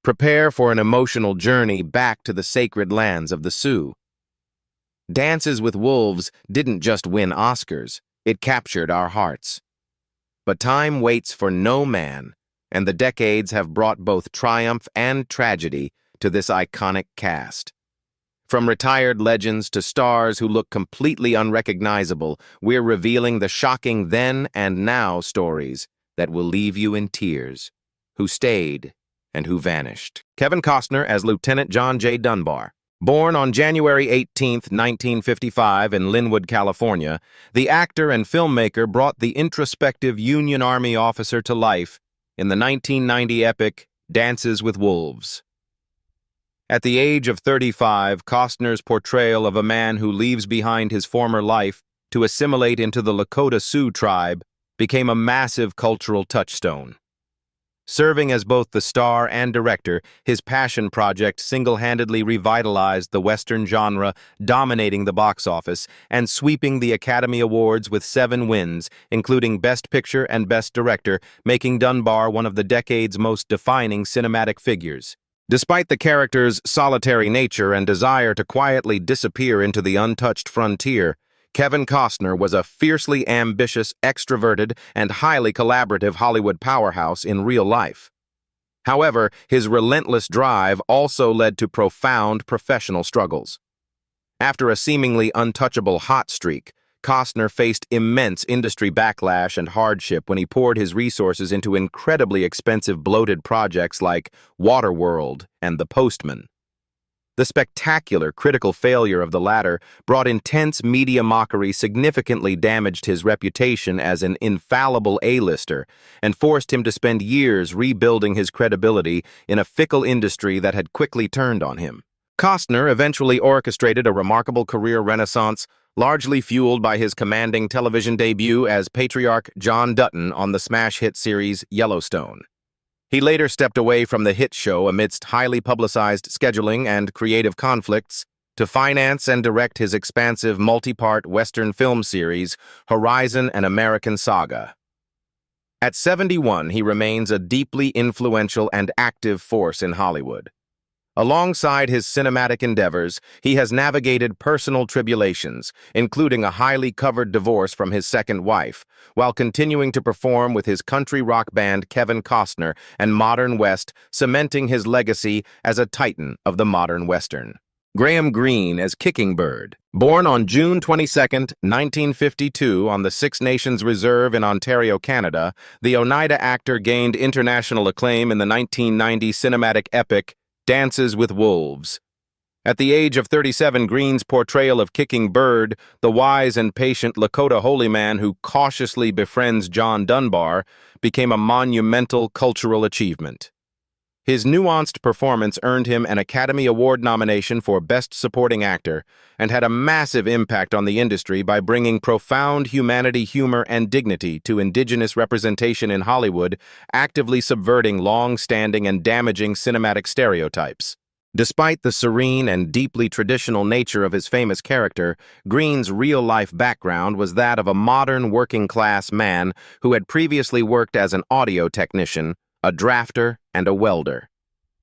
Prepare for an emotional journey back to the sacred lands of the Sioux. Dances with Wolves didn't just win Oscars, it captured our hearts. But time waits for no man, and the decades have brought both triumph and tragedy to this iconic cast. From retired legends to stars who look completely unrecognizable, we're revealing the shocking then and now stories that will leave you in tears. Who stayed and who vanished. Kevin Costner as Lieutenant John J. Dunbar. Born on January 18, 1955 in Linwood, California, the actor and filmmaker brought the introspective Union Army officer to life in the 1990 epic Dances with Wolves. At the age of 35, Costner's portrayal of a man who leaves behind his former life to assimilate into the Lakota Sioux tribe became a massive cultural touchstone. Serving as both the star and director, his passion project single-handedly revitalized the Western genre, dominating the box office and sweeping the Academy Awards with 7 wins, including Best Picture and Best Director, making Dunbar one of the decade's most defining cinematic figures. Despite the character's solitary nature and desire to quietly disappear into the untouched frontier, Kevin Costner was a fiercely ambitious, extroverted, and highly collaborative Hollywood powerhouse in real life. However, his relentless drive also led to profound professional struggles. After a seemingly untouchable hot streak, Costner faced immense industry backlash and hardship when he poured his resources into incredibly expensive bloated projects like Waterworld and The Postman. The spectacular critical failure of the latter brought intense media mockery, significantly damaged his reputation as an infallible A-lister, and forced him to spend years rebuilding his credibility in a fickle industry that had quickly turned on him. Costner eventually orchestrated a remarkable career renaissance, largely fueled by his commanding television debut as Patriarch John Dutton on the smash hit series Yellowstone. He later stepped away from the hit show amidst highly publicized scheduling and creative conflicts to finance and direct his expansive multi-part Western film series, Horizon: An American Saga. At 71, he remains a deeply influential and active force in Hollywood. Alongside his cinematic endeavors, he has navigated personal tribulations, including a highly covered divorce from his second wife, while continuing to perform with his country rock band Kevin Costner and Modern West, cementing his legacy as a titan of the modern Western. Greene as Kicking Bird. Born on June 22, 1952 on the Six Nations Reserve in Ontario, Canada, the Oneida actor gained international acclaim in the 1990 cinematic epic Dances with Wolves. At the age of 37, Greene's portrayal of Kicking Bird, the wise and patient Lakota holy man who cautiously befriends John Dunbar, became a monumental cultural achievement. His nuanced performance earned him an Academy Award nomination for Best Supporting Actor and had a massive impact on the industry by bringing profound humanity, humor, and dignity to Indigenous representation in Hollywood, actively subverting long-standing and damaging cinematic stereotypes. Despite the serene and deeply traditional nature of his famous character, Greene's real-life background was that of a modern working-class man who had previously worked as an audio technician, a drafter, and a welder.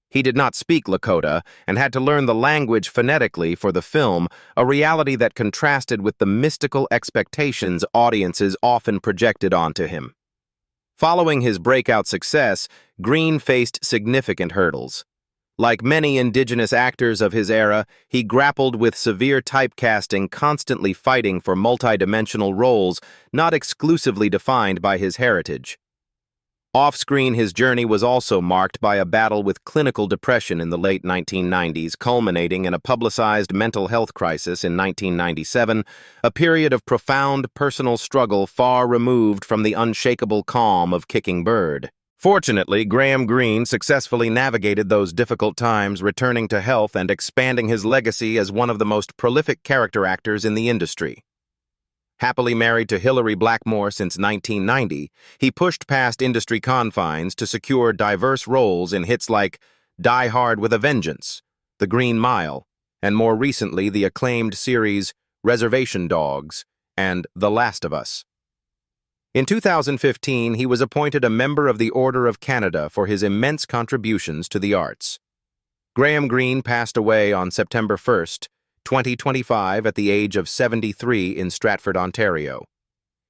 He did not speak Lakota and had to learn the language phonetically for the film, a reality that contrasted with the mystical expectations audiences often projected onto him. Following his breakout success, Greene faced significant hurdles. Like many Indigenous actors of his era, he grappled with severe typecasting, constantly fighting for multidimensional roles not exclusively defined by his heritage. Off-screen, his journey was also marked by a battle with clinical depression in the late 1990s, culminating in a publicized mental health crisis in 1997, a period of profound personal struggle far removed from the unshakable calm of Kicking Bird. Fortunately, Greene successfully navigated those difficult times, returning to health and expanding his legacy as one of the most prolific character actors in the industry. Happily married to Hilary Blackmore since 1990, he pushed past industry confines to secure diverse roles in hits like Die Hard with a Vengeance, The Green Mile, and more recently the acclaimed series Reservation Dogs and The Last of Us. In 2015, he was appointed a member of the Order of Canada for his immense contributions to the arts. Greene passed away on September 1st, 2025, at the age of 73 in Stratford, Ontario.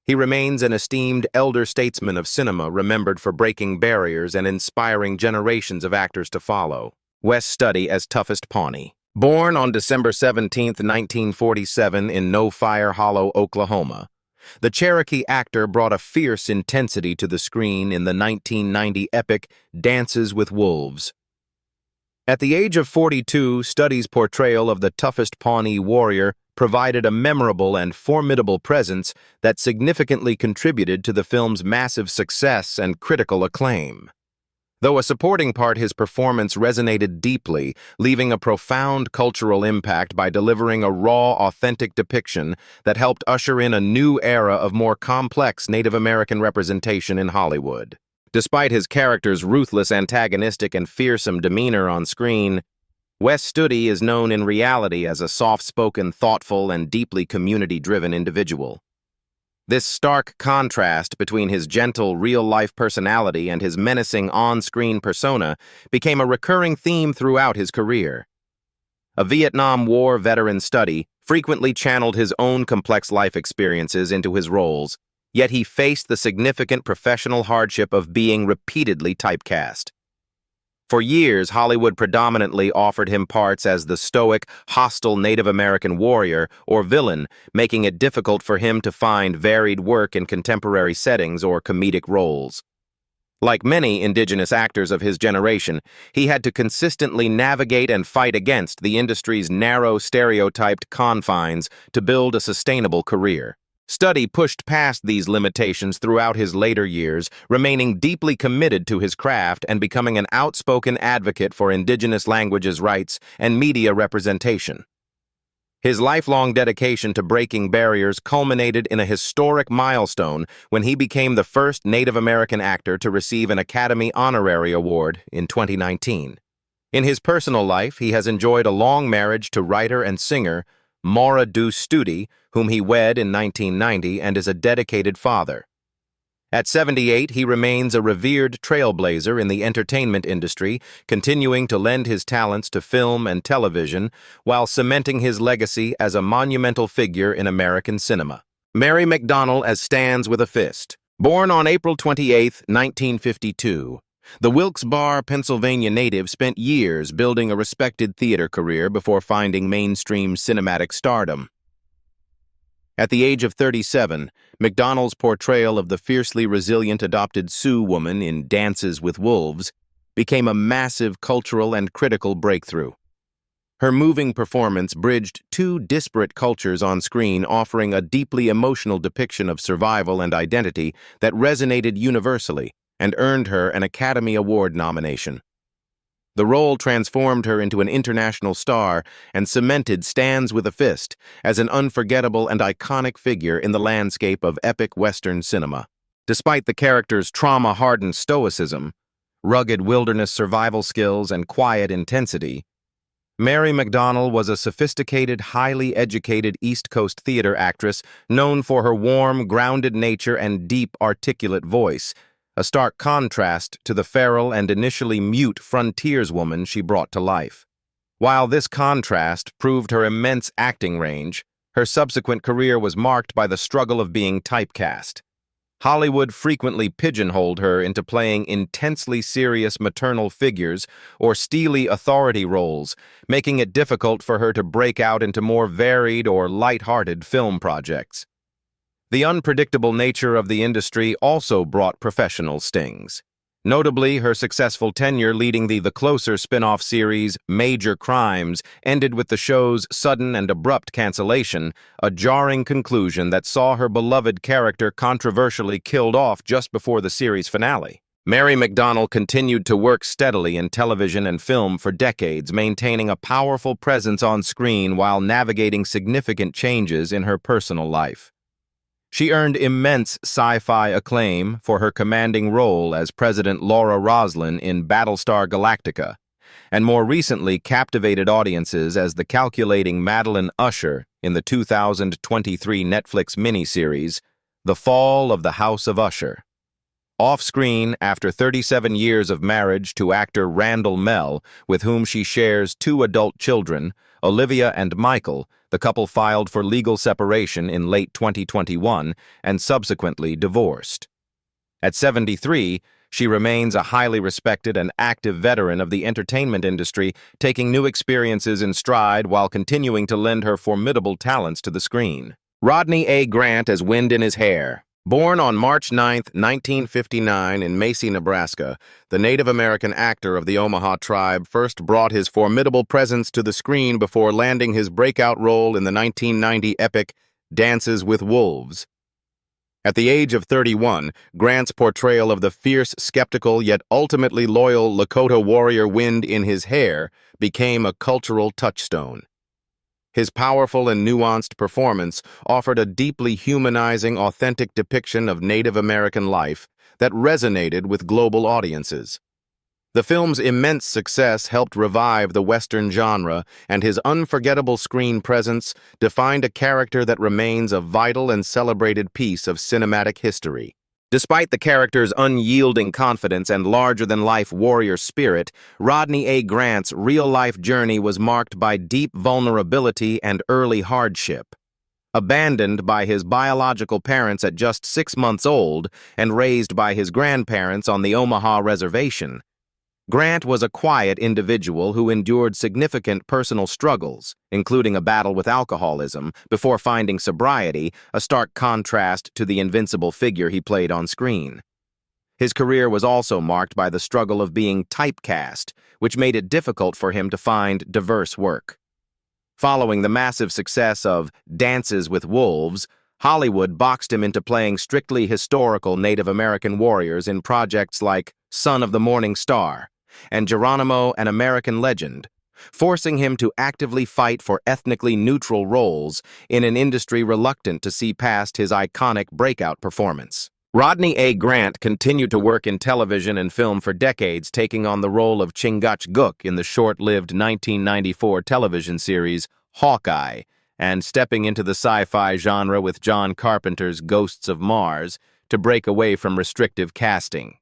He remains an esteemed elder statesman of cinema, remembered for breaking barriers and inspiring generations of actors to follow. Wes Studi as Toughest Pawnee. Born on December 17, 1947 in No Fire Hollow, Oklahoma, the Cherokee actor brought a fierce intensity to the screen in the 1990 epic Dances with Wolves. At the age of 42, Studi's portrayal of the toughest Pawnee warrior provided a memorable and formidable presence that significantly contributed to the film's massive success and critical acclaim. Though a supporting part, his performance resonated deeply, leaving a profound cultural impact by delivering a raw, authentic depiction that helped usher in a new era of more complex Native American representation in Hollywood. Despite his character's ruthless, antagonistic, and fearsome demeanor on screen, Wes Studi is known in reality as a soft-spoken, thoughtful, and deeply community-driven individual. This stark contrast between his gentle, real-life personality and his menacing on-screen persona became a recurring theme throughout his career. A Vietnam War veteran, Studi frequently channeled his own complex life experiences into his roles, yet he faced the significant professional hardship of being repeatedly typecast. For years, Hollywood predominantly offered him parts as the stoic, hostile Native American warrior or villain, making it difficult for him to find varied work in contemporary settings or comedic roles. Like many indigenous actors of his generation, he had to consistently navigate and fight against the industry's narrow, stereotyped confines to build a sustainable career. Studi pushed past these limitations throughout his later years, remaining deeply committed to his craft and becoming an outspoken advocate for indigenous languages' rights and media representation. His lifelong dedication to breaking barriers culminated in a historic milestone when he became the first Native American actor to receive an Academy Honorary Award in 2019. In his personal life, he has enjoyed a long marriage to writer and singer Maury Chaykin, whom he wed in 1990, and is a dedicated father. At 78, he remains a revered trailblazer in the entertainment industry, continuing to lend his talents to film and television while cementing his legacy as a monumental figure in American cinema. Maury McDonnell as Stands with a Fist. Born on April 28, 1952, the Wilkes-Barre, Pennsylvania native spent years building a respected theater career before finding mainstream cinematic stardom. At the age of 37, McDonnell's portrayal of the fiercely resilient adopted Sioux woman in Dances with Wolves became a massive cultural and critical breakthrough. Her moving performance bridged two disparate cultures on screen, offering a deeply emotional depiction of survival and identity that resonated universally and earned her an Academy Award nomination. The role transformed her into an international star and cemented Stands with a Fist as an unforgettable and iconic figure in the landscape of epic Western cinema. Despite the character's trauma-hardened stoicism, rugged wilderness survival skills, and quiet intensity, Maury McDonnell was a sophisticated, highly educated East Coast theater actress known for her warm, grounded nature and deep, articulate voice, a stark contrast to the feral and initially mute frontierswoman she brought to life. While this contrast proved her immense acting range, her subsequent career was marked by the struggle of being typecast. Hollywood frequently pigeonholed her into playing intensely serious maternal figures or steely authority roles, making it difficult for her to break out into more varied or light-hearted film projects. The unpredictable nature of the industry also brought professional stings. Notably, her successful tenure leading the Closer spin-off series Major Crimes ended with the show's sudden and abrupt cancellation, a jarring conclusion that saw her beloved character controversially killed off just before the series finale. Maury McDonnell continued to work steadily in television and film for decades, maintaining a powerful presence on screen while navigating significant changes in her personal life. She earned immense sci-fi acclaim for her commanding role as President Laura Roslin in Battlestar Galactica, and more recently captivated audiences as the calculating Madeline Usher in the 2023 Netflix miniseries, The Fall of the House of Usher. Off-screen, after 37 years of marriage to actor Randall Mell, with whom she shares 2 adult children, Olivia and Michael, the couple filed for legal separation in late 2021 and subsequently divorced. At 73, she remains a highly respected and active veteran of the entertainment industry, taking new experiences in stride while continuing to lend her formidable talents to the screen. Rodney A. Grant as Wind in His Hair. Born on March 9, 1959 in Macy, Nebraska, the Native American actor of the Omaha tribe first brought his formidable presence to the screen before landing his breakout role in the 1990 epic Dances with Wolves. At the age of 31, Grant's portrayal of the fierce, skeptical, yet ultimately loyal Lakota warrior Wind in His Hair became a cultural touchstone. His powerful and nuanced performance offered a deeply humanizing, authentic depiction of Native American life that resonated with global audiences. The film's immense success helped revive the Western genre, and his unforgettable screen presence defined a character that remains a vital and celebrated piece of cinematic history. Despite the character's unyielding confidence and larger-than-life warrior spirit, Rodney A. Grant's real-life journey was marked by deep vulnerability and early hardship. Abandoned by his biological parents at just 6 months old and raised by his grandparents on the Omaha reservation, Grant was a quiet individual who endured significant personal struggles, including a battle with alcoholism, before finding sobriety, a stark contrast to the invincible figure he played on screen. His career was also marked by the struggle of being typecast, which made it difficult for him to find diverse work. Following the massive success of Dances with Wolves, Hollywood boxed him into playing strictly historical Native American warriors in projects like Son of the Morning Star and Geronimo, an American Legend, forcing him to actively fight for ethnically neutral roles in an industry reluctant to see past his iconic breakout performance. Rodney A. Grant continued to work in television and film for decades, taking on the role of Chingachgook in the short-lived 1994 television series Hawkeye, and stepping into the sci-fi genre with John Carpenter's Ghosts of Mars to break away from restrictive casting.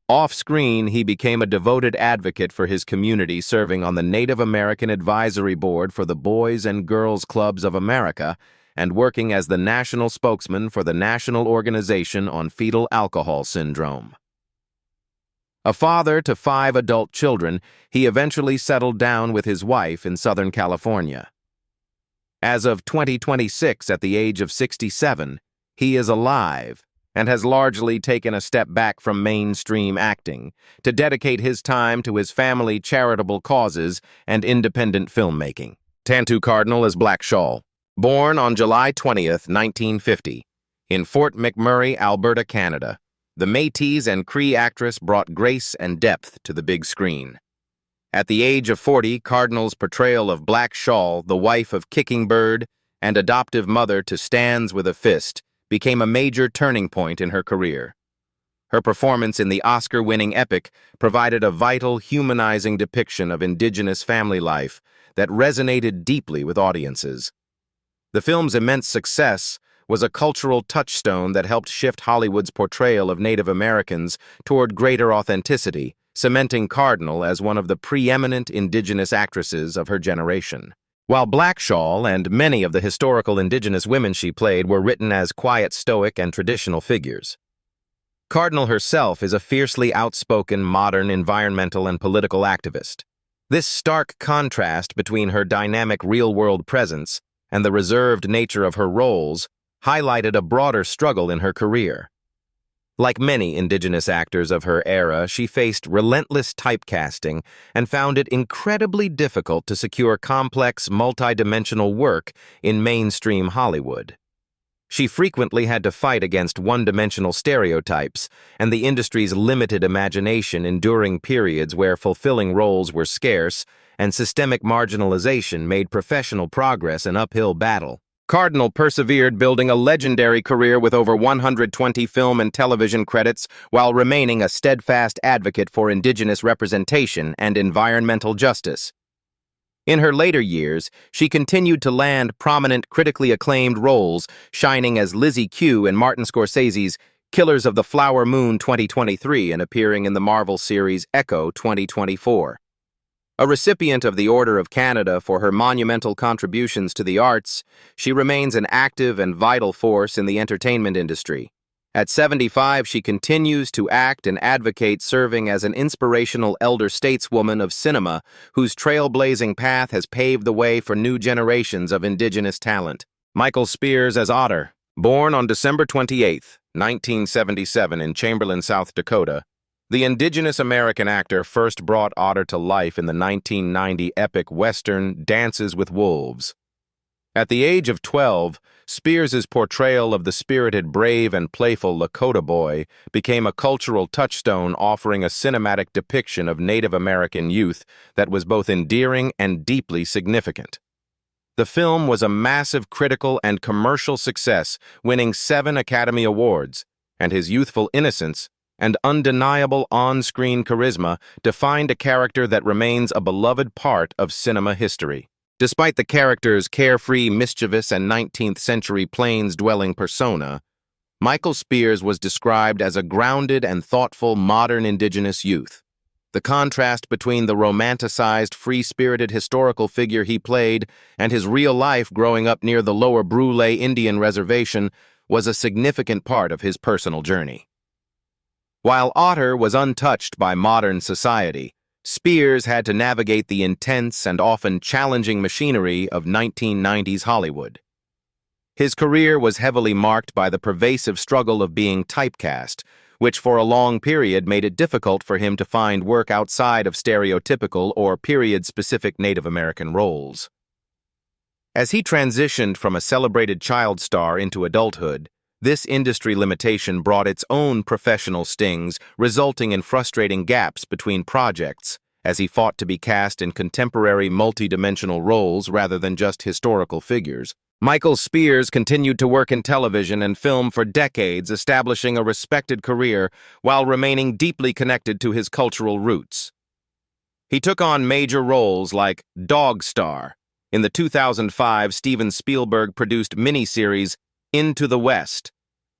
Off-screen, he became a devoted advocate for his community, serving on the Native American Advisory Board for the Boys and Girls Clubs of America and working as the national spokesman for the National Organization on Fetal Alcohol Syndrome. A father to 5 adult children, he eventually settled down with his wife in Southern California. As of 2026, at the age of 67, he is alive and has largely taken a step back from mainstream acting to dedicate his time to his family charitable causes and independent filmmaking. Tantoo Cardinal as Black Shawl. Born on July 20th, 1950, in Fort McMurray, Alberta, Canada, the Métis and Cree actress brought grace and depth to the big screen. At the age of 40, Cardinal's portrayal of Black Shawl, the wife of Kicking Bird and adoptive mother to Stands with a Fist, became a major turning point in her career. Her performance in the Oscar-winning epic provided a vital, humanizing depiction of Indigenous family life that resonated deeply with audiences. The film's immense success was a cultural touchstone that helped shift Hollywood's portrayal of Native Americans toward greater authenticity, cementing Cardinal as one of the preeminent Indigenous actresses of her generation. While Black Shawl and many of the historical Indigenous women she played were written as quiet, stoic, and traditional figures, Cardinal herself is a fiercely outspoken, modern environmental and political activist. This stark contrast between her dynamic real-world presence and the reserved nature of her roles highlighted a broader struggle in her career. Like many Indigenous actors of her era, she faced relentless typecasting and found it incredibly difficult to secure complex, multidimensional work in mainstream Hollywood. She frequently had to fight against one-dimensional stereotypes and the industry's limited imagination, enduring periods where fulfilling roles were scarce and systemic marginalization made professional progress an uphill battle. Cardinal persevered, building a legendary career with over 120 film and television credits while remaining a steadfast advocate for Indigenous representation and environmental justice. In her later years, she continued to land prominent, critically acclaimed roles, shining as Lizzie Q in Martin Scorsese's Killers of the Flower Moon 2023 and appearing in the Marvel series Echo 2024. A recipient of the Order of Canada for her monumental contributions to the arts, she remains an active and vital force in the entertainment industry. At 75, she continues to act and advocate, serving as an inspirational elder stateswoman of cinema whose trailblazing path has paved the way for new generations of indigenous talent. Michael Spears as Otter. Born on December 28, 1977 in Chamberlain, South Dakota, the indigenous American actor first brought Otter to life in the 1990 epic Western Dances with Wolves. At the age of 12, Spears's portrayal of the spirited, brave, and playful Lakota boy became a cultural touchstone, offering a cinematic depiction of Native American youth that was both endearing and deeply significant. The film was a massive critical and commercial success, winning 7 Academy Awards, and his youthful innocence and undeniable on-screen charisma defined a character that remains a beloved part of cinema history. Despite the character's carefree, mischievous, and 19th-century plains-dwelling persona, Michael Spears was described as a grounded and thoughtful modern indigenous youth. The contrast between the romanticized, free-spirited historical figure he played and his real life growing up near the Lower Brule Indian Reservation was a significant part of his personal journey. While Otter was untouched by modern society, Spears had to navigate the intense and often challenging machinery of 1990s Hollywood. His career was heavily marked by the pervasive struggle of being typecast, which for a long period made it difficult for him to find work outside of stereotypical or period-specific Native American roles. As he transitioned from a celebrated child star into adulthood, this industry limitation brought its own professional stings, resulting in frustrating gaps between projects as he fought to be cast in contemporary multi-dimensional roles rather than just historical figures. Michael Spears continued to work in television and film for decades, establishing a respected career while remaining deeply connected to his cultural roots. He took on major roles like Dog Star in the 2005 Steven Spielberg-produced miniseries Into the West,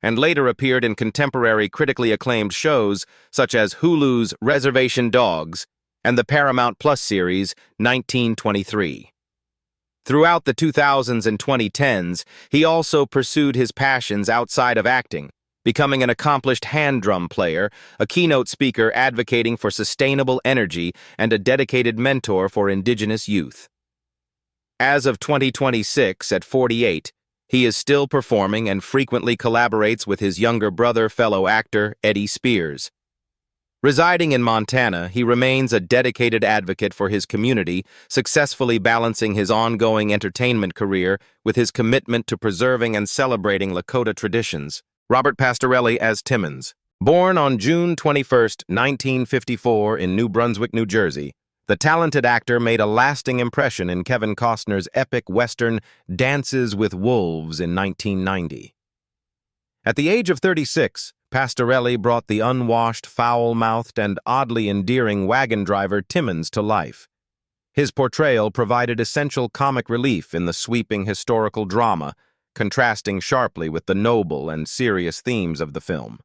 and later appeared in contemporary critically acclaimed shows such as Hulu's Reservation Dogs and the Paramount Plus series 1923. Throughout the 2000s and 2010s, he also pursued his passions outside of acting, becoming an accomplished hand drum player, a keynote speaker advocating for sustainable energy, and a dedicated mentor for indigenous youth. As of 2026, at 48, he is still performing and frequently collaborates with his younger brother, fellow actor Eddie Spears. Residing in Montana, he remains a dedicated advocate for his community, successfully balancing his ongoing entertainment career with his commitment to preserving and celebrating Lakota traditions. Robert Pastorelli as Timmons. Born on June 21, 1954 in New Brunswick, New Jersey, the talented actor made a lasting impression in Kevin Costner's epic Western Dances with Wolves in 1990. At the age of 36, Pastorelli brought the unwashed, foul-mouthed, and oddly endearing wagon driver Timmons to life. His portrayal provided essential comic relief in the sweeping historical drama, contrasting sharply with the noble and serious themes of the film.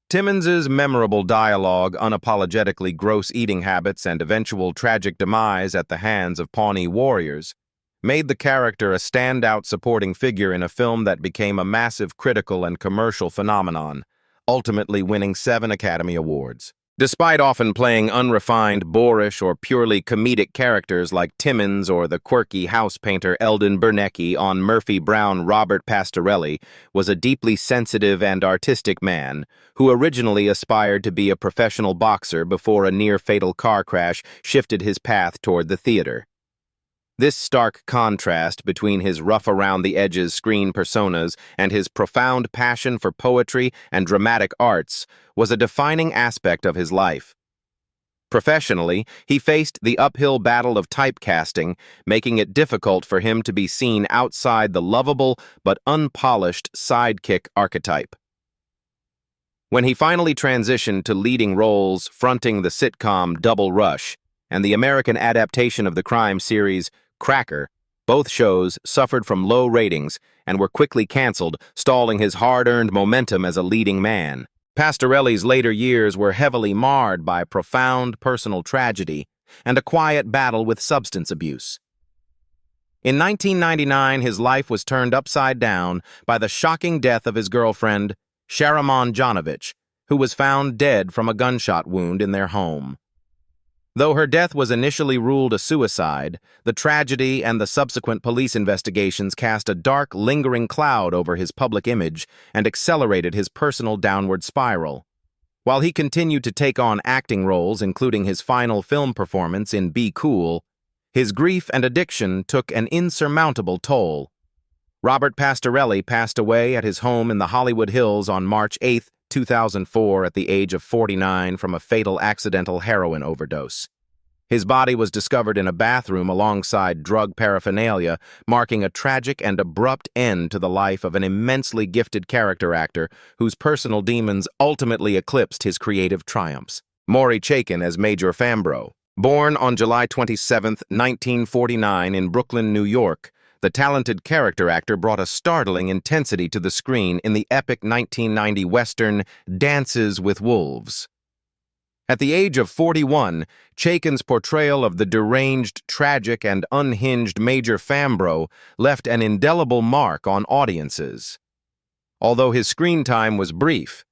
Timmons's memorable dialogue, unapologetically gross eating habits, and eventual tragic demise at the hands of Pawnee warriors made the character a standout supporting figure in a film that became a massive critical and commercial phenomenon, ultimately winning 7 Academy Awards. Despite often playing unrefined, boorish, or purely comedic characters like Timmons or the quirky house painter Eldon Bernecki on Murphy Brown, Robert Pastorelli was a deeply sensitive and artistic man who originally aspired to be a professional boxer before a near-fatal car crash shifted his path toward the theater. This stark contrast between his rough-around-the-edges screen personas and his profound passion for poetry and dramatic arts was a defining aspect of his life. Professionally, he faced the uphill battle of typecasting, making it difficult for him to be seen outside the lovable but unpolished sidekick archetype. When he finally transitioned to leading roles fronting the sitcom Double Rush, and the American adaptation of the crime series Cracker, both shows suffered from low ratings and were quickly canceled, stalling his hard-earned momentum as a leading man. Pastorelli's later years were heavily marred by profound personal tragedy and a quiet battle with substance abuse. In 1999, his life was turned upside down by the shocking death of his girlfriend, Sharamon Janovich, who was found dead from a gunshot wound in their home. Though her death was initially ruled a suicide, the tragedy and the subsequent police investigations cast a dark, lingering cloud over his public image and accelerated his personal downward spiral. While he continued to take on acting roles, including his final film performance in Be Cool, his grief and addiction took an insurmountable toll. Robert Pastorelli passed away at his home in the Hollywood Hills on March 8, 2004, at the age of 49 from a fatal accidental heroin overdose. His body was discovered in a bathroom alongside drug paraphernalia, marking a tragic and abrupt end to the life of an immensely gifted character actor whose personal demons ultimately eclipsed his creative triumphs. Maury Chaykin as Major Fambro. Born on July 27, 1949 in Brooklyn, New York, the talented character actor brought a startling intensity to the screen in the epic 1990 Western Dances with Wolves. At the age of 41, Chaykin's portrayal of the deranged, tragic, and unhinged Major Fambro left an indelible mark on audiences. Although his screen time was brief,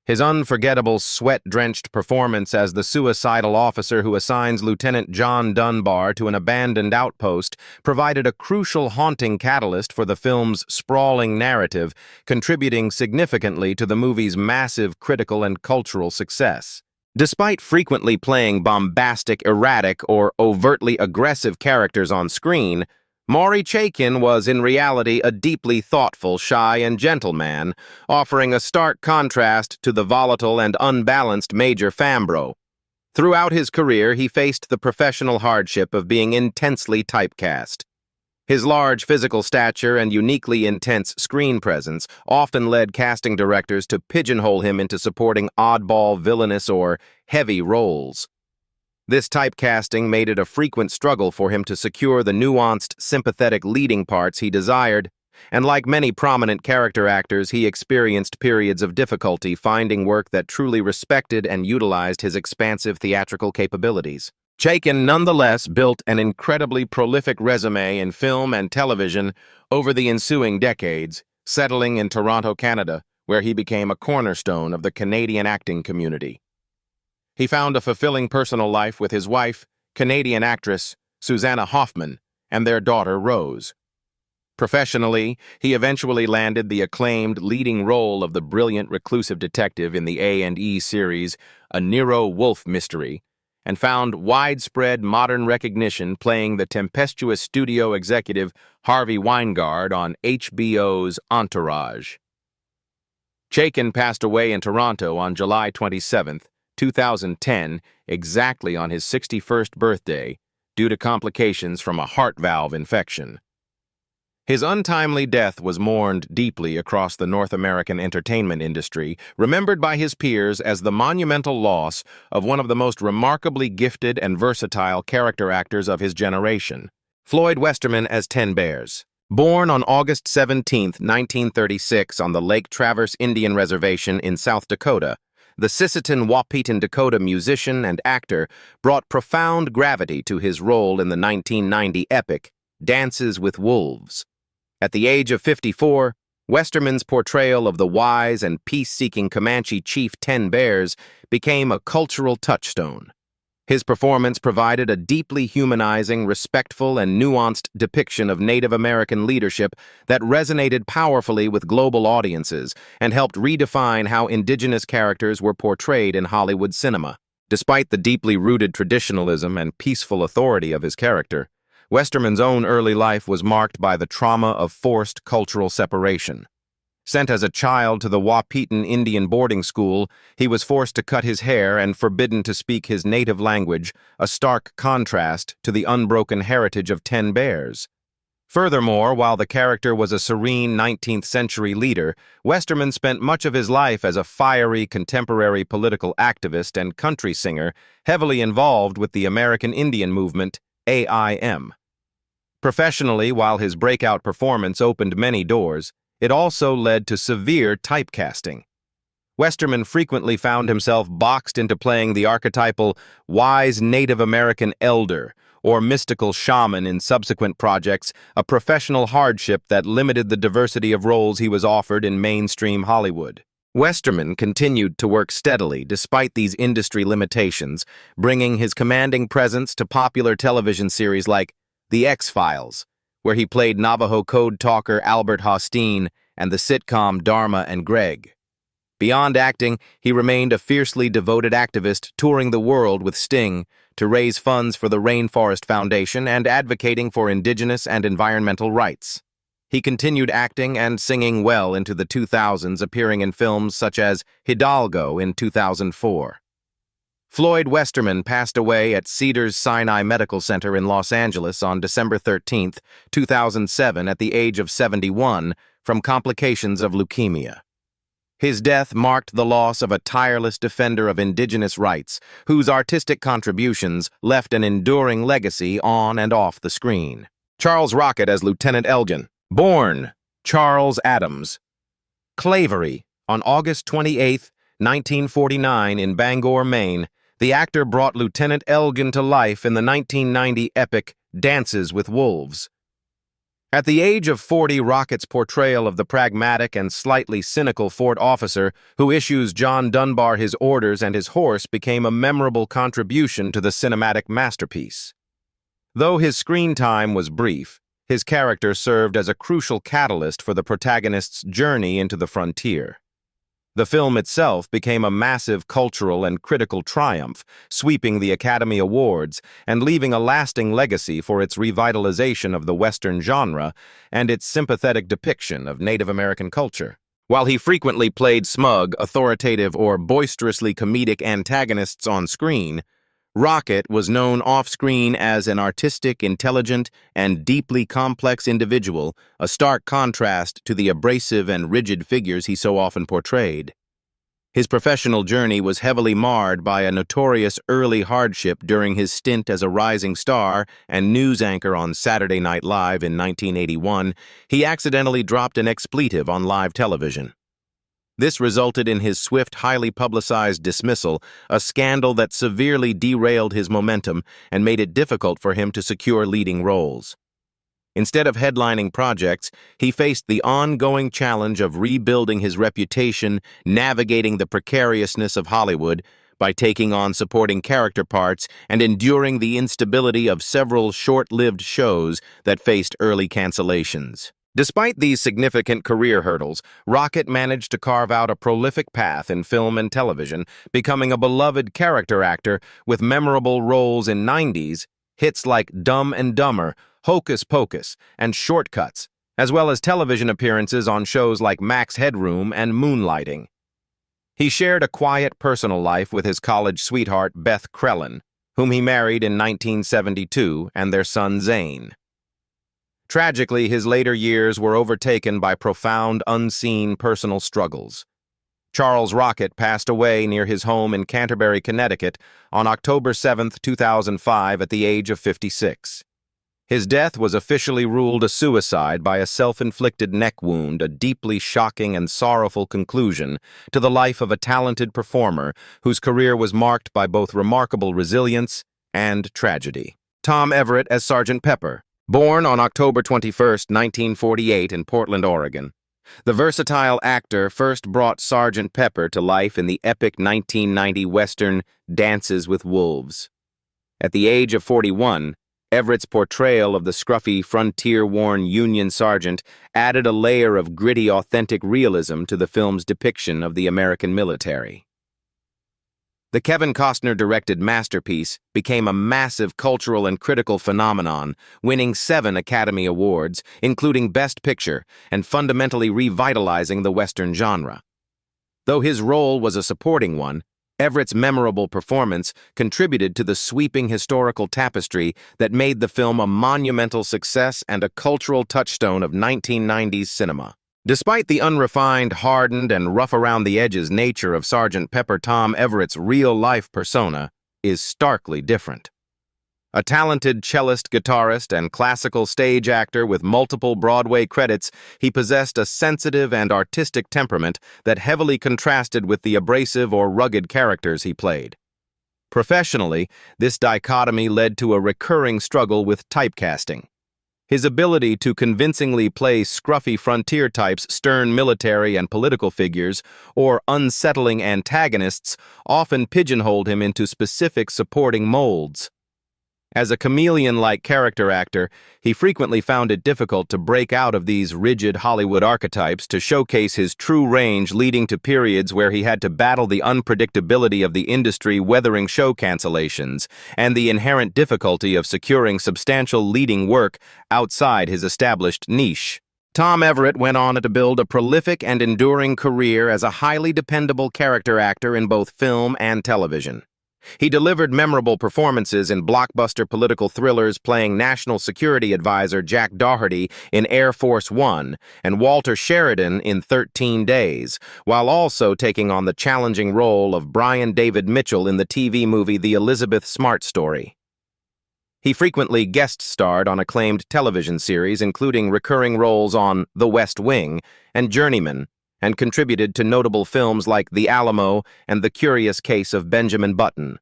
his unforgettable, sweat-drenched performance as the suicidal officer who assigns Lieutenant John Dunbar to an abandoned outpost provided a crucial, haunting catalyst for the film's sprawling narrative, contributing significantly to the movie's massive critical and cultural success. Despite frequently playing bombastic, erratic, or overtly aggressive characters on screen, Maury Chaykin was in reality a deeply thoughtful, shy, and gentle man, offering a stark contrast to the volatile and unbalanced Major Fambro. Throughout his career, he faced the professional hardship of being intensely typecast. His large physical stature and uniquely intense screen presence often led casting directors to pigeonhole him into supporting oddball, villainous, or heavy roles. This typecasting made it a frequent struggle for him to secure the nuanced, sympathetic leading parts he desired, and like many prominent character actors, he experienced periods of difficulty finding work that truly respected and utilized his expansive theatrical capabilities. Chaykin nonetheless built an incredibly prolific resume in film and television over the ensuing decades, settling in Toronto, Canada, where he became a cornerstone of the Canadian acting community. He found a fulfilling personal life with his wife, Canadian actress Susanna Hoffman, and their daughter Rose. Professionally, he eventually landed the acclaimed leading role of the brilliant reclusive detective in the A&E series A Nero Wolfe Mystery, and found widespread modern recognition playing the tempestuous studio executive Harvey Weingard on HBO's Entourage. Chaykin passed away in Toronto on July 27, 2010, exactly on his 61st birthday, due to complications from a heart valve infection. His untimely death was mourned deeply across the North American entertainment industry, remembered by his peers as the monumental loss of one of the most remarkably gifted and versatile character actors of his generation. Floyd Westerman as Ten Bears. Born on August 17, 1936 on the Lake Traverse Indian Reservation in South Dakota, the Sisseton Wahpeton Dakota musician and actor brought profound gravity to his role in the 1990 epic Dances with Wolves. At the age of 54, Westerman's portrayal of the wise and peace-seeking Comanche chief Ten Bears became a cultural touchstone. His performance provided a deeply humanizing, respectful, and nuanced depiction of Native American leadership that resonated powerfully with global audiences and helped redefine how indigenous characters were portrayed in Hollywood cinema. Despite the deeply rooted traditionalism and peaceful authority of his character, Westerman's own early life was marked by the trauma of forced cultural separation. Sent as a child to the Wahpeton Indian boarding school, he was forced to cut his hair and forbidden to speak his native language, a stark contrast to the unbroken heritage of Ten Bears. Furthermore, while the character was a serene 19th-century leader, Westerman spent much of his life as a fiery contemporary political activist and country singer, heavily involved with the American Indian Movement, AIM. Professionally, while his breakout performance opened many doors, it also led to severe typecasting. Westerman frequently found himself boxed into playing the archetypal wise Native American elder or mystical shaman in subsequent projects, a professional hardship that limited the diversity of roles he was offered in mainstream Hollywood. Westerman continued to work steadily despite these industry limitations, bringing his commanding presence to popular television series like The X-Files, where he played Navajo code talker Albert Hosteen, and the sitcom Dharma and Greg. Beyond acting, he remained a fiercely devoted activist, touring the world with Sting to raise funds for the Rainforest Foundation and advocating for indigenous and environmental rights. He continued acting and singing well into the 2000s, appearing in films such as Hidalgo in 2004. Floyd Westerman passed away at Cedars-Sinai Medical Center in Los Angeles on December 13, 2007, at the age of 71 from complications of leukemia. His death marked the loss of a tireless defender of indigenous rights, whose artistic contributions left an enduring legacy on and off the screen. Charles Rocket as Lieutenant Elgin. Born Charles Adams. Clavery on August 28, 1949 in Bangor, Maine, the actor brought Lieutenant Elgin to life in the 1990 epic Dances with Wolves. At the age of 40, Rocket's portrayal of the pragmatic and slightly cynical Fort officer who issues John Dunbar his orders and his horse became a memorable contribution to the cinematic masterpiece. Though his screen time was brief, his character served as a crucial catalyst for the protagonist's journey into the frontier. The film itself became a massive cultural and critical triumph, sweeping the Academy Awards and leaving a lasting legacy for its revitalization of the Western genre and its sympathetic depiction of Native American culture. While he frequently played smug, authoritative, or boisterously comedic antagonists on screen, Rocket was known off-screen as an artistic, intelligent, and deeply complex individual, a stark contrast to the abrasive and rigid figures he so often portrayed. His professional journey was heavily marred by a notorious early hardship during his stint as a rising star and news anchor on Saturday Night Live in 1981. He accidentally dropped an expletive on live television. This resulted in his swift, highly publicized dismissal, a scandal that severely derailed his momentum and made it difficult for him to secure leading roles. Instead of headlining projects, he faced the ongoing challenge of rebuilding his reputation, navigating the precariousness of Hollywood by taking on supporting character parts and enduring the instability of several short-lived shows that faced early cancellations. Despite these significant career hurdles, Rocket managed to carve out a prolific path in film and television, becoming a beloved character actor with memorable roles in 90s hits like Dumb and Dumber, Hocus Pocus, and Shortcuts, as well as television appearances on shows like Max Headroom and Moonlighting. He shared a quiet personal life with his college sweetheart Beth Crellin, whom he married in 1972, and their son Zane. Tragically, his later years were overtaken by profound, unseen personal struggles. Charles Rocket passed away near his home in Canterbury, Connecticut, on October 7, 2005, at the age of 56. His death was officially ruled a suicide by a self-inflicted neck wound, a deeply shocking and sorrowful conclusion to the life of a talented performer whose career was marked by both remarkable resilience and tragedy. Tom Everett as Sergeant Pepper. Born on October 21, 1948 in Portland, Oregon, the versatile actor first brought Sergeant Pepper to life in the epic 1990 Western Dances with Wolves. At the age of 41, Everett's portrayal of the scruffy, frontier-worn Union sergeant added a layer of gritty, authentic realism to the film's depiction of the American military. The Kevin Costner-directed masterpiece became a massive cultural and critical phenomenon, winning 7 Academy Awards, including Best Picture, and fundamentally revitalizing the Western genre. Though his role was a supporting one, Everett's memorable performance contributed to the sweeping historical tapestry that made the film a monumental success and a cultural touchstone of 1990s cinema. Despite the unrefined, hardened, and rough-around-the-edges nature of Sergeant Pepper, Tom Everett's real-life persona is starkly different. A talented cellist, guitarist, and classical stage actor with multiple Broadway credits, he possessed a sensitive and artistic temperament that heavily contrasted with the abrasive or rugged characters he played. Professionally, this dichotomy led to a recurring struggle with typecasting. His ability to convincingly play scruffy frontier types, stern military and political figures, or unsettling antagonists often pigeonholed him into specific supporting molds. As a chameleon-like character actor, he frequently found it difficult to break out of these rigid Hollywood archetypes to showcase his true range, leading to periods where he had to battle the unpredictability of the industry, weathering show cancellations, and the inherent difficulty of securing substantial leading work outside his established niche. Tom Everett went on to build a prolific and enduring career as a highly dependable character actor in both film and television. He delivered memorable performances in blockbuster political thrillers, playing National Security Advisor Jack Doherty in Air Force One and Walter Sheridan in 13 Days, while also taking on the challenging role of Brian David Mitchell in the TV movie The Elizabeth Smart Story. He frequently guest-starred on acclaimed television series, including recurring roles on The West Wing and Journeyman, and contributed to notable films like The Alamo and The Curious Case of Benjamin Button.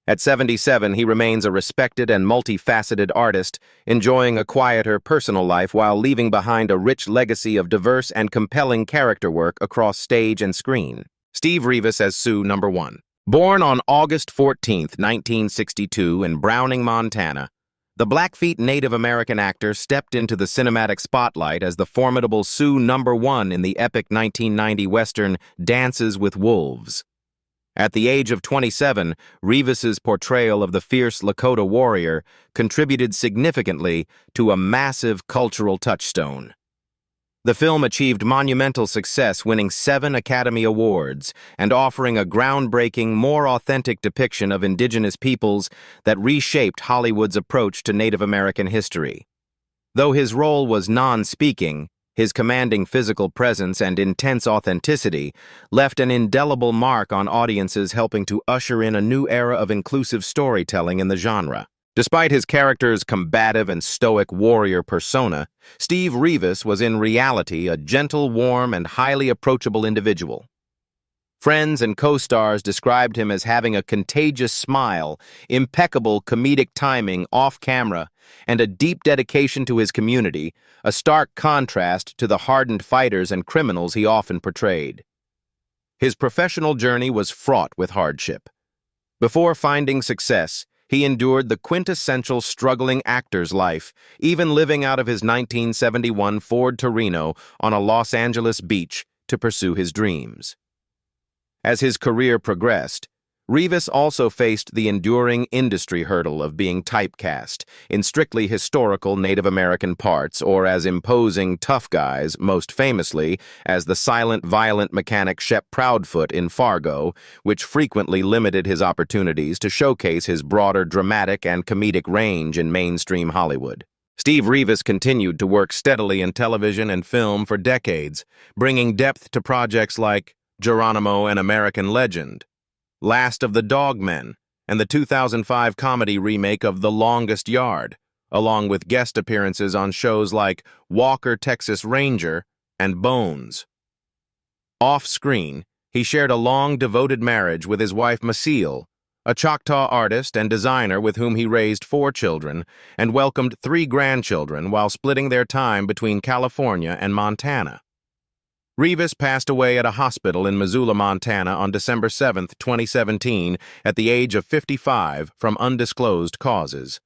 At 77, he remains a respected and multifaceted artist, enjoying a quieter personal life while leaving behind a rich legacy of diverse and compelling character work across stage and screen. Steve Reevis as Sioux No. 1. Born on August 14, 1962 in Browning, Montana, the Blackfeet Native American actor stepped into the cinematic spotlight as the formidable Sioux No. 1 in the epic 1990 Western Dances with Wolves. At the age of 27, Reevis's portrayal of the fierce Lakota warrior contributed significantly to a massive cultural touchstone. The film achieved monumental success, winning 7 Academy Awards and offering a groundbreaking, more authentic depiction of indigenous peoples that reshaped Hollywood's approach to Native American history. Though his role was non-speaking, his commanding physical presence and intense authenticity left an indelible mark on audiences, helping to usher in a new era of inclusive storytelling in the genre. Despite his character's combative and stoic warrior persona, Steve Reevis was in reality a gentle, warm, and highly approachable individual. Friends and co-stars described him as having a contagious smile, impeccable comedic timing off-camera, and a deep dedication to his community, a stark contrast to the hardened fighters and criminals he often portrayed. His professional journey was fraught with hardship. Before finding success, he endured the quintessential struggling actor's life, even living out of his 1971 Ford Torino on a Los Angeles beach to pursue his dreams. As his career progressed, Reevis also faced the enduring industry hurdle of being typecast in strictly historical Native American parts, or as imposing tough guys, most famously as the silent, violent mechanic Shep Proudfoot in Fargo, which frequently limited his opportunities to showcase his broader dramatic and comedic range in mainstream Hollywood. Steve Reevis continued to work steadily in television and film for decades, bringing depth to projects like Geronimo, an American Legend, Last of the Dogmen, and the 2005 comedy remake of The Longest Yard, along with guest appearances on shows like Walker, Texas Ranger, and Bones. Off-screen, he shared a long, devoted marriage with his wife Maciel, a Choctaw artist and designer with whom he raised 4 children and welcomed 3 grandchildren while splitting their time between California and Montana. Reevis passed away at a hospital in Missoula, Montana on December 7, 2017, at the age of 55 from undisclosed causes.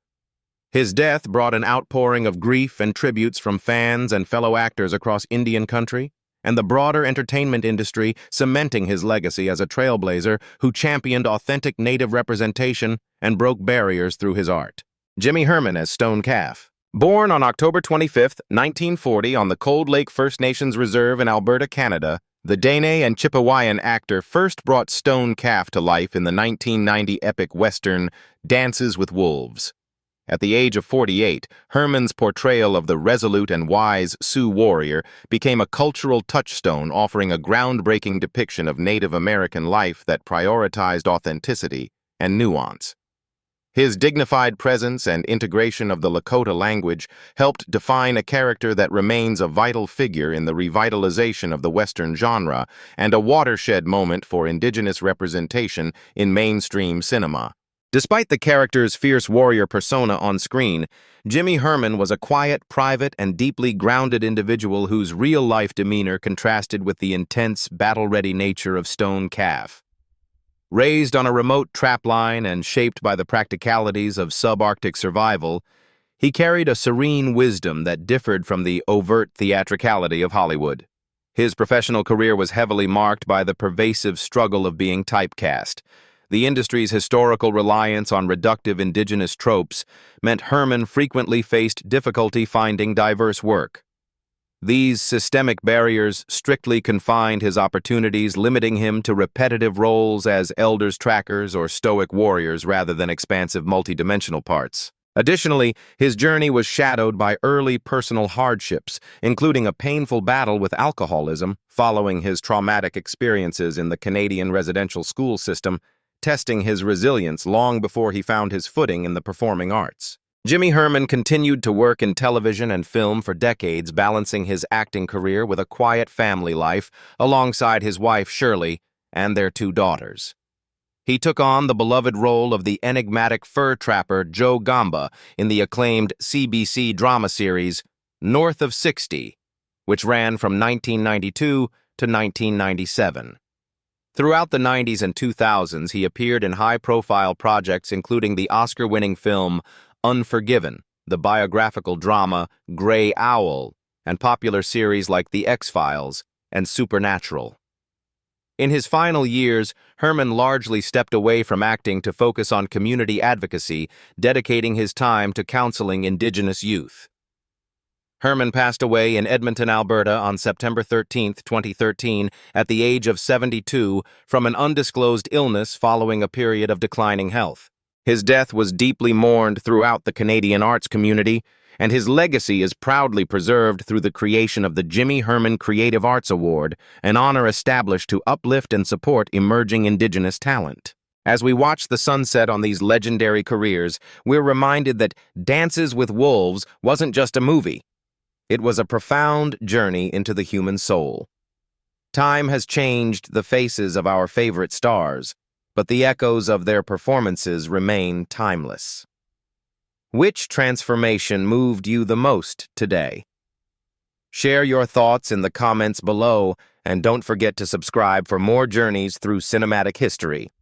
His death brought an outpouring of grief and tributes from fans and fellow actors across Indian country and the broader entertainment industry, cementing his legacy as a trailblazer who championed authentic Native representation and broke barriers through his art. Jimmy Herman as Stone Calf. Born on October 25, 1940 on the Cold Lake First Nations Reserve in Alberta, Canada, The Dane and Chippewayan actor first brought stone calf to life in the 1990 epic western Dances with Wolves. At the age of 48, Herman's portrayal of the resolute and wise Sioux warrior became a cultural touchstone, offering a groundbreaking depiction of Native American life that prioritized authenticity and nuance. His dignified presence and integration of the Lakota language helped define a character that remains a vital figure in the revitalization of the Western genre and a watershed moment for indigenous representation in mainstream cinema. Despite the character's fierce warrior persona on screen, Jimmy Herman was a quiet, private, and deeply grounded individual whose real-life demeanor contrasted with the intense, battle-ready nature of Stone Calf. Raised on a remote trapline and shaped by the practicalities of subarctic survival, he carried a serene wisdom that differed from the overt theatricality of Hollywood. His professional career was heavily marked by the pervasive struggle of being typecast. The industry's historical reliance on reductive indigenous tropes meant Herman frequently faced difficulty finding diverse work. These systemic barriers strictly confined his opportunities, limiting him to repetitive roles as elders trackers or stoic warriors rather than expansive multidimensional parts. Additionally, his journey was shadowed by early personal hardships, including a painful battle with alcoholism following his traumatic experiences in the Canadian residential school system, testing his resilience long before he found his footing in the performing arts. Jimmy Herman continued to work in television and film for decades, balancing his acting career with a quiet family life alongside his wife Shirley and their 2 daughters. He took on the beloved role of the enigmatic fur trapper Joe Gamba in the acclaimed CBC drama series North of 60, which ran from 1992 to 1997. Throughout the 90s and 2000s, he appeared in high-profile projects including the Oscar-winning film Unforgiven, the biographical drama Gray Owl, and popular series like The X-Files and Supernatural. In his final years, Herman largely stepped away from acting to focus on community advocacy, dedicating his time to counseling Indigenous youth. Herman passed away in Edmonton, Alberta on September 13, 2013, at the age of 72 from an undisclosed illness following a period of declining health. His death was deeply mourned throughout the Canadian arts community, and his legacy is proudly preserved through the creation of the Jimmy Herman Creative Arts Award, an honor established to uplift and support emerging Indigenous talent. As we watch the sunset on these legendary careers, we're reminded that Dances with Wolves wasn't just a movie. It was a profound journey into the human soul. Time has changed the faces of our favorite stars, but the echoes of their performances remain timeless. Which transformation moved you the most today? Share your thoughts in the comments below, and don't forget to subscribe for more journeys through cinematic history.